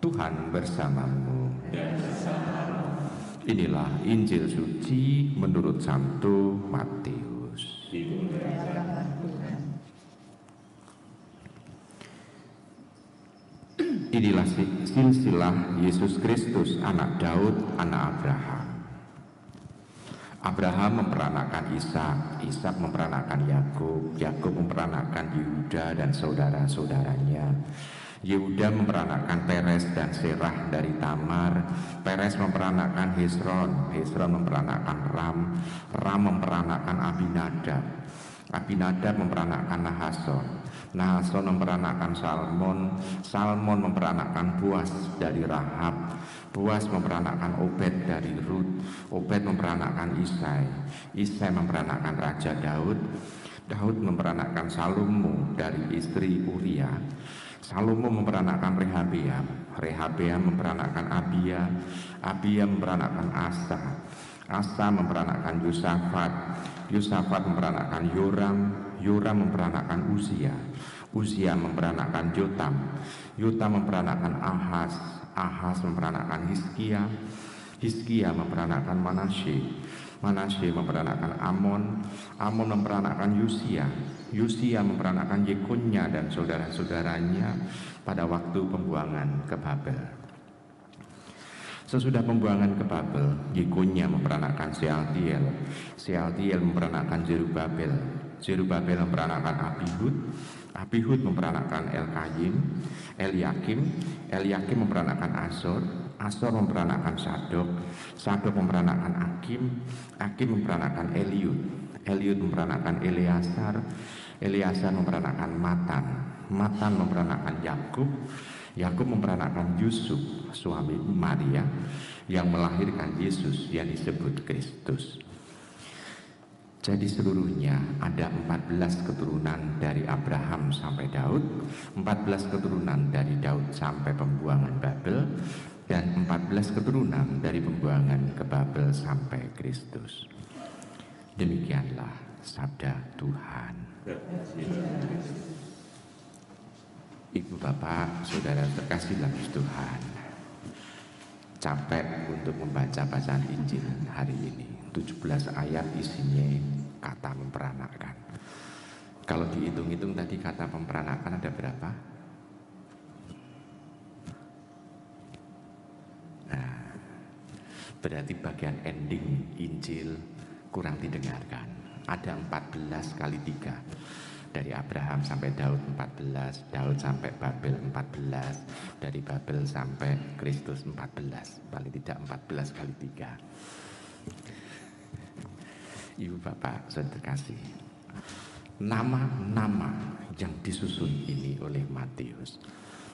Tuhan bersamamu. Inilah Injil suci menurut Santo Matius. Inilah silsilah Yesus Kristus, anak Daud, anak Abraham. Abraham memperanakan Ishak, Ishak memperanakan Yakub, Yakub memperanakan Yehuda dan saudara-saudaranya. Yehuda memperanakan Peres dan Serah dari Tamar. Peres memperanakan Hesron, Hesron memperanakan Ram, Ram memperanakan Abinadab, Abinadab memperanakan Nahason, Nahason memperanakan Salmon, Salmon memperanakan Boas dari Rahab, Boas memperanakan Obed dari Rut, Obed memperanakan Isai, Isai memperanakan Raja Daud, Daud memperanakan Salomo dari istri Uria, Salomo memperanakan Rehabeam, Rehabeam memperanakan Abia, Abia memperanakan Asa, Asa memperanakan Yosafat, Yosafat memperanakan Yoram, Yoram memperanakan Uzia, Uzia memperanakan Yotam, Yotam memperanakan Ahaz, Ahaz memperanakan Hizkia, Hizkia memperanakan Manasye, Manasye memperanakan Amon, Amon memperanakan Yosia, Yosia memperanakan Yekonya dan saudara-saudaranya pada waktu pembuangan ke Babel. Sesudah pembuangan ke Babel, Yekonya memperanakan Sealtiel, Sealtiel memperanakan Zerubabel, Zerubabel memperanakan Abihud, Abihud memperanakan Elkayim, Eliakim, Eliakim memperanakan Azor, Azor memperanakan Sadok, Sadok memperanakan Akim, Akim memperanakan Eliud, Eliud memperanakan Eleazar, Eleazar memperanakan Matan, Matan memperanakan Yakub, Yakub memperanakan Yusuf, suami Maria, yang melahirkan Yesus yang disebut Kristus. Jadi seluruhnya ada 14 keturunan dari Abraham sampai Daud, 14 keturunan dari Daud sampai pembuangan Babel, dan 14 keturunan dari pembuangan ke Babel sampai Kristus. Demikianlah sabda Tuhan. Ibu bapak, saudara terkasih dalam Tuhan, capek untuk membaca bacaan Injil hari ini. 17 ayat isinya kata memperanakan. Kalau dihitung-hitung tadi kata memperanakan ada berapa? Nah, berarti bagian ending Injil kurang didengarkan. Ada 14 kali 3. Dari Abraham sampai Daud 14, Daud sampai Babel 14, dari Babel sampai Kristus 14, paling tidak 14 kali 3. Ibu bapak saudara terkasih, nama-nama yang disusun ini oleh Matius,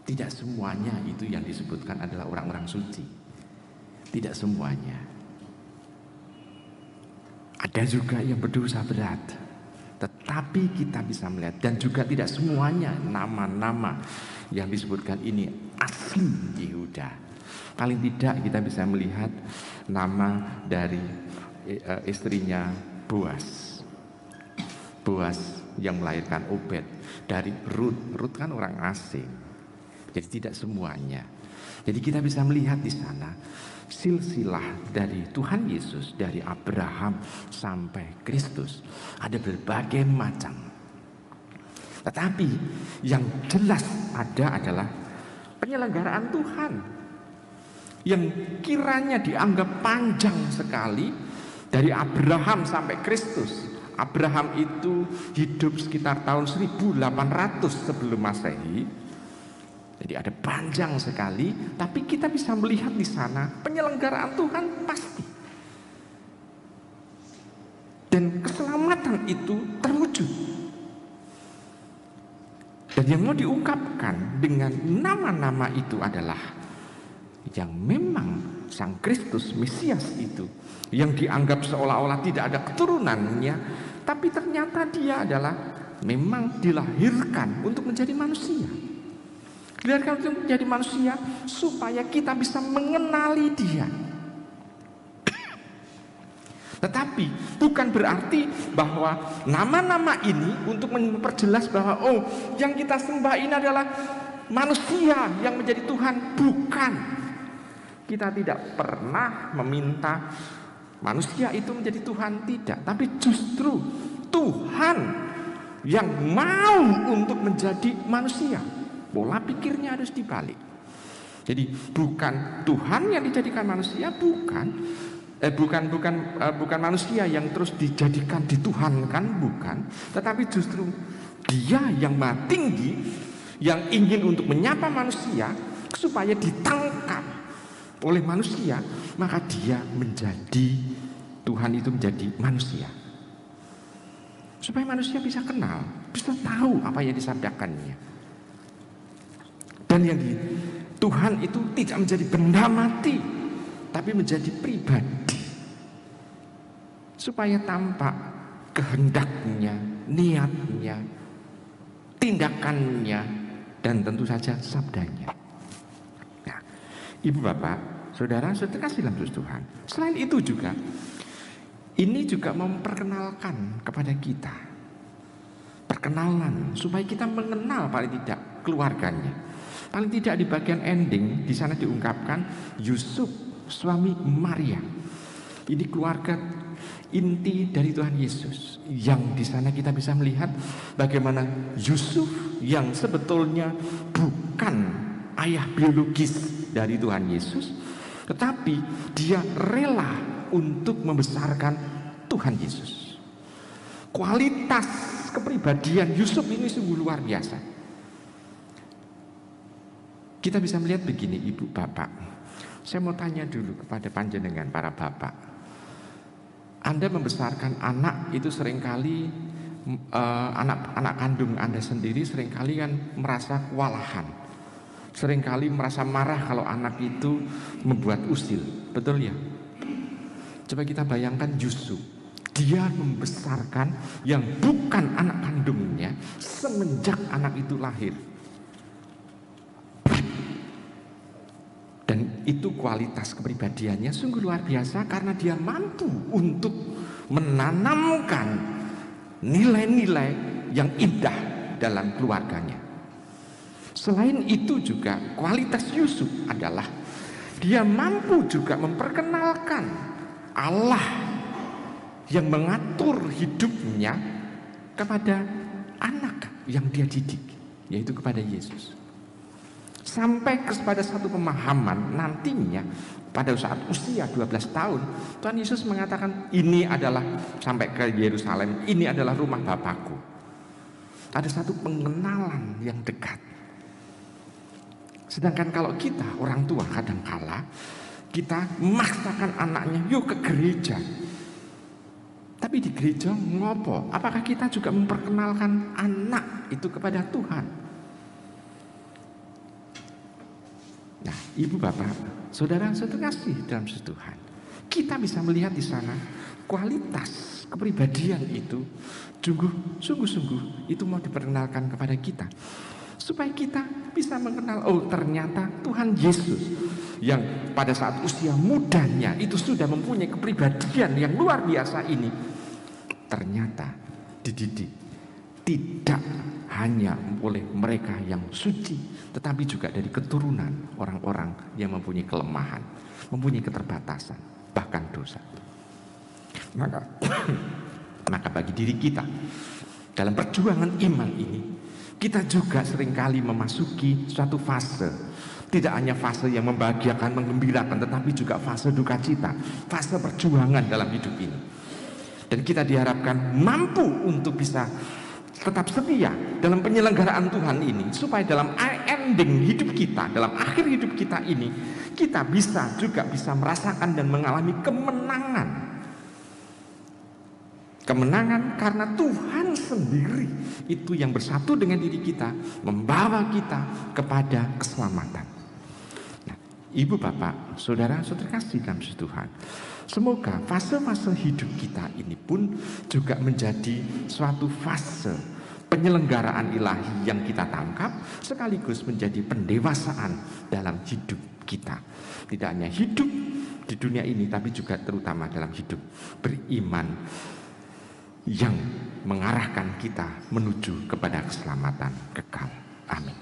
tidak semuanya itu yang disebutkan adalah orang-orang suci. Tidak semuanya. Ada juga yang berdosa berat, tetapi kita bisa melihat, dan juga tidak semuanya nama-nama yang disebutkan ini asli Yehuda. Paling tidak kita bisa melihat nama dari istrinya Boas, Boas yang melahirkan Obed dari Rut. Rut kan orang asing, jadi tidak semuanya. Jadi kita bisa melihat di sana silsilah dari Tuhan Yesus, dari Abraham sampai Kristus, ada berbagai macam. Tetapi yang jelas ada adalah penyelenggaraan Tuhan yang kiranya dianggap panjang sekali dari Abraham sampai Kristus. Abraham itu hidup sekitar tahun 1800 sebelum Masehi. Jadi ada panjang sekali, tapi kita bisa melihat di sana penyelenggaraan Tuhan pasti. Dan keselamatan itu terwujud. Dan yang mau diungkapkan dengan nama-nama itu adalah yang memang Sang Kristus Mesias itu, yang dianggap seolah-olah tidak ada keturunannya, tapi ternyata dia adalah memang dilahirkan untuk menjadi manusia. Dilahirkan untuk menjadi manusia supaya kita bisa mengenali dia. Tetapi bukan berarti bahwa nama-nama ini untuk memperjelas bahwa oh, yang kita sembah ini adalah manusia yang menjadi Tuhan, bukan. Kita tidak pernah meminta manusia itu menjadi Tuhan, tidak. Tapi justru Tuhan yang mau untuk menjadi manusia. Pola pikirnya harus dibalik. Jadi bukan Tuhan yang dijadikan manusia, bukan manusia yang terus dijadikan dituhankan, bukan. Tetapi justru Dia yang Maha Tinggi, yang ingin untuk menyapa manusia supaya ditangkap oleh manusia, maka Dia menjadi Tuhan, itu menjadi manusia, supaya manusia bisa kenal, bisa tahu apa yang disampaikannya. Dan yang Tuhan itu tidak menjadi benda mati, tapi menjadi pribadi, supaya tampak kehendaknya, niatnya, tindakannya, dan tentu saja sabdanya. Nah, Ibu Bapak, Saudara, saudara kasih dalam Tuhan. Selain itu juga, ini juga memperkenalkan kepada kita, perkenalan supaya kita mengenal paling tidak keluarganya. Paling tidak di bagian ending di sana diungkapkan Yusuf suami Maria. Ini keluarga inti dari Tuhan Yesus, yang di sana kita bisa melihat bagaimana Yusuf yang sebetulnya bukan ayah biologis dari Tuhan Yesus, tetapi dia rela untuk membesarkan Tuhan Yesus. Kualitas kepribadian Yusuf ini sungguh luar biasa. Kita bisa melihat begini, Ibu Bapak. Saya mau tanya dulu kepada panjenengan para bapak. Anda membesarkan anak itu seringkali anak kandung Anda sendiri seringkali kan merasa kewalahan. Seringkali merasa marah kalau anak itu membuat usil. Betul ya? Coba kita bayangkan Yusuf. Dia membesarkan yang bukan anak kandungnya semenjak anak itu lahir. Dan itu kualitas kepribadiannya sungguh luar biasa, karena dia mampu untuk menanamkan nilai-nilai yang indah dalam keluarganya. Selain itu juga kualitas Yusuf adalah dia mampu juga memperkenalkan Allah yang mengatur hidupnya kepada anak yang dia didik, yaitu kepada Yesus. Sampai kepada satu pemahaman nantinya pada saat usia 12 tahun Tuhan Yesus mengatakan, ini adalah sampai ke Yerusalem, ini adalah rumah Bapakku. Ada satu pengenalan yang dekat. Sedangkan kalau kita orang tua kadangkala kita memaksakan anaknya yuk ke gereja, tapi di gereja ngopo? Apakah kita juga memperkenalkan anak itu kepada Tuhan? Nah, Ibu Bapak, saudara-saudara kasih dalam Tuhan, kita bisa melihat di sana kualitas kepribadian itu sungguh-sungguh itu mau diperkenalkan kepada kita, supaya kita bisa mengenal, oh ternyata Tuhan Yesus yang pada saat usia mudanya itu sudah mempunyai kepribadian yang luar biasa ini, ternyata dididik tidak hanya oleh mereka yang suci, tetapi juga dari keturunan orang-orang yang mempunyai kelemahan, mempunyai keterbatasan, bahkan dosa. Maka bagi diri kita dalam perjuangan iman ini, kita juga seringkali memasuki suatu fase, tidak hanya fase yang membahagiakan, menggembirakan, tetapi juga fase duka cita, fase perjuangan dalam hidup ini. Dan kita diharapkan mampu untuk bisa tetap setia dalam penyelenggaraan Tuhan ini, supaya dalam ending hidup kita, dalam akhir hidup kita ini, kita bisa merasakan dan mengalami kemenangan. Kemenangan karena Tuhan sendiri itu yang bersatu dengan diri kita, membawa kita kepada keselamatan. Nah, Ibu Bapak, saudara-saudara kasih dalam Tuhan, semoga fase-fase hidup kita ini pun juga menjadi suatu fase penyelenggaraan ilahi yang kita tangkap, sekaligus menjadi pendewasaan dalam hidup kita. Tidak hanya hidup di dunia ini, tapi juga terutama dalam hidup beriman yang mengarahkan kita menuju kepada keselamatan kekal. Amin.